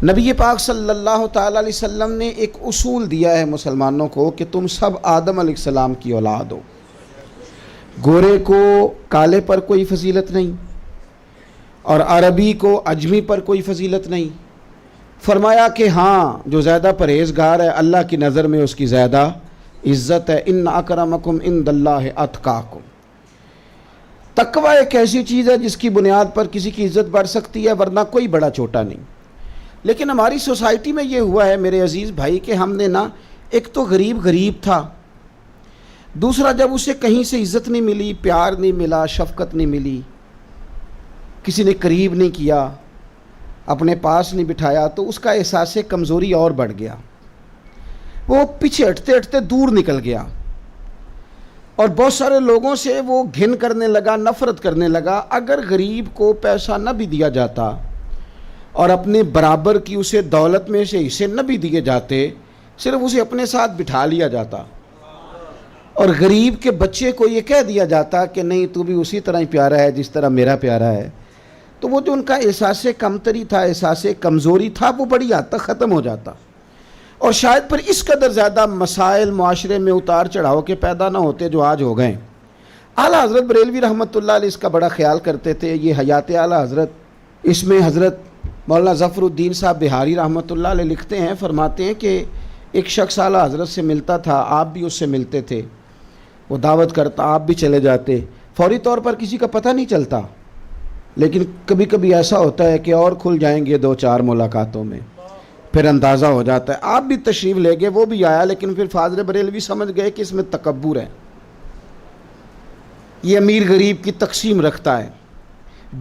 نبی پاک صلی اللہ تعالیٰ علیہ وسلم نے ایک اصول دیا ہے مسلمانوں کو کہ تم سب آدم علیہ السلام کی اولاد ہو۔ گورے کو کالے پر کوئی فضیلت نہیں اور عربی کو عجمی پر کوئی فضیلت نہیں۔ فرمایا کہ ہاں جو زیادہ پرہیزگار ہے اللہ کی نظر میں اس کی زیادہ عزت ہے۔ ان اکرمکم عند اللہ اتقاکم۔ تقوی ایک ایسی چیز ہے جس کی بنیاد پر کسی کی عزت بڑھ سکتی ہے، ورنہ کوئی بڑا چھوٹا نہیں۔ لیکن ہماری سوسائٹی میں یہ ہوا ہے میرے عزیز بھائی کہ ہم نے ایک تو غریب تھا، دوسرا جب اسے کہیں سے عزت نہیں ملی، پیار نہیں ملا، شفقت نہیں ملی، کسی نے قریب نہیں کیا، اپنے پاس نہیں بٹھایا، تو اس کا احساس کمزوری اور بڑھ گیا، وہ پیچھے ہٹتے ہٹتے دور نکل گیا اور بہت سارے لوگوں سے وہ گھن کرنے لگا، نفرت کرنے لگا۔ اگر غریب کو پیسہ نہ بھی دیا جاتا اور اپنے برابر کی اسے دولت میں سے حصے نہ بھی دیے جاتے، صرف اسے اپنے ساتھ بٹھا لیا جاتا اور غریب کے بچے کو یہ کہہ دیا جاتا کہ نہیں تو بھی اسی طرح ہی پیارا ہے جس طرح میرا پیارا ہے، تو وہ جو ان کا احساس کمتری تھا، احساس کمزوری تھا، وہ بڑی حد تک ختم ہو جاتا۔ اور شاید پر اس قدر زیادہ مسائل معاشرے میں اتار چڑھاؤ کے پیدا نہ ہوتے جو آج ہو گئے۔ اعلیٰ حضرت بریلوی رحمۃ اللہ علیہ اس کا بڑا خیال کرتے تھے۔ یہ حیات اعلیٰ حضرت، اس میں حضرت مولانا ظفر الدین صاحب بہاری رحمۃ اللہ علیہ لکھتے ہیں، فرماتے ہیں کہ ایک شخص اعلیٰ حضرت سے ملتا تھا، آپ بھی اس سے ملتے تھے، وہ دعوت کرتا، آپ بھی چلے جاتے، فوری طور پر کسی کا پتہ نہیں چلتا، لیکن کبھی کبھی ایسا ہوتا ہے کہ اور کھل جائیں گے دو چار ملاقاتوں میں، پھر اندازہ ہو جاتا ہے۔ آپ بھی تشریف لے گئے، وہ بھی آیا، لیکن پھر فاضل بریلوی سمجھ گئے کہ اس میں تکبر ہے، یہ امیر غریب کی تقسیم رکھتا ہے،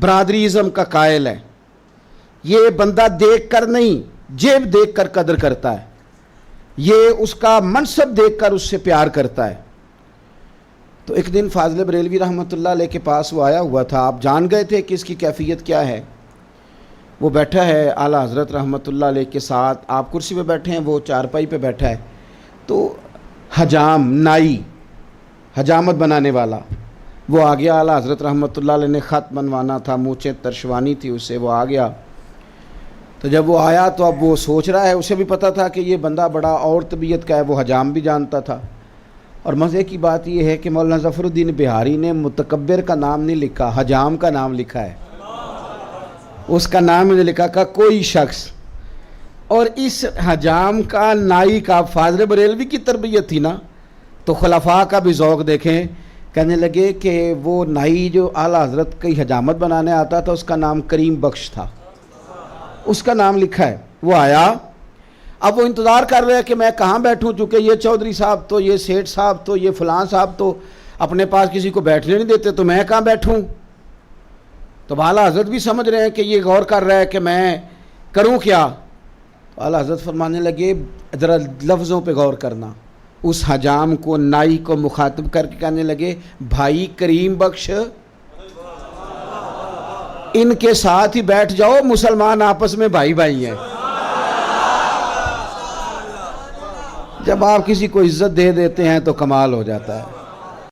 برادری ازم کا قائل ہے، یہ بندہ دیکھ کر نہیں جیب دیکھ کر قدر کرتا ہے، یہ اس کا منصب دیکھ کر اس سے پیار کرتا ہے۔ تو ایک دن فاضل بریلوی رحمۃ اللہ علیہ کے پاس وہ آیا ہوا تھا، آپ جان گئے تھے کہ اس کی کیفیت کیا ہے۔ وہ بیٹھا ہے اعلیٰ حضرت رحمۃ اللہ علیہ کے ساتھ، آپ کرسی پہ بیٹھے ہیں، وہ چارپائی پہ بیٹھا ہے، تو حجام نائی، حجامت بنانے والا وہ آ گیا۔ اعلیٰ حضرت رحمۃ اللہ علیہ نے خط بنوانا تھا، مونچھیں ترشوانی تھی اسے، وہ آ گیا۔ تو جب وہ آیا تو اب وہ سوچ رہا ہے، اسے بھی پتہ تھا کہ یہ بندہ بڑا اور طبیعت کا ہے، وہ حجام بھی جانتا تھا۔ اور مزے کی بات یہ ہے کہ مولانا ظفر الدین بہاری نے متکبر کا نام نہیں لکھا، حجام کا نام لکھا ہے، اس کا نام نے لکھا کہ کوئی شخص، اور اس حجام کا نائی کا فاضل بریلوی کی تربیت تھی نا، تو خلفاء کا بھی ذوق دیکھیں، کہنے لگے کہ وہ نائی جو اعلیٰ حضرت کی حجامت بنانے آتا تھا اس کا نام کریم بخش تھا، اس کا نام لکھا ہے۔ وہ آیا، اب وہ انتظار کر رہے ہیں کہ میں کہاں بیٹھوں، چونکہ یہ چودھری صاحب تو، یہ سیٹھ صاحب تو، یہ فلاں صاحب تو اپنے پاس کسی کو بیٹھنے نہیں دیتے، تو میں کہاں بیٹھوں۔ تو اعلیٰ حضرت بھی سمجھ رہے ہیں کہ یہ غور کر رہا ہے کہ میں کروں کیا۔ تو اعلیٰ حضرت فرمانے لگے ذرا لفظوں پہ غور کرنا، اس حجام کو، نائی کو مخاطب کر کے کہنے لگے بھائی کریم بخش، ان کے ساتھ ہی بیٹھ جاؤ، مسلمان آپس میں بھائی بھائی ہیں۔ جب آپ کسی کو عزت دے دیتے ہیں تو کمال ہو جاتا ہے۔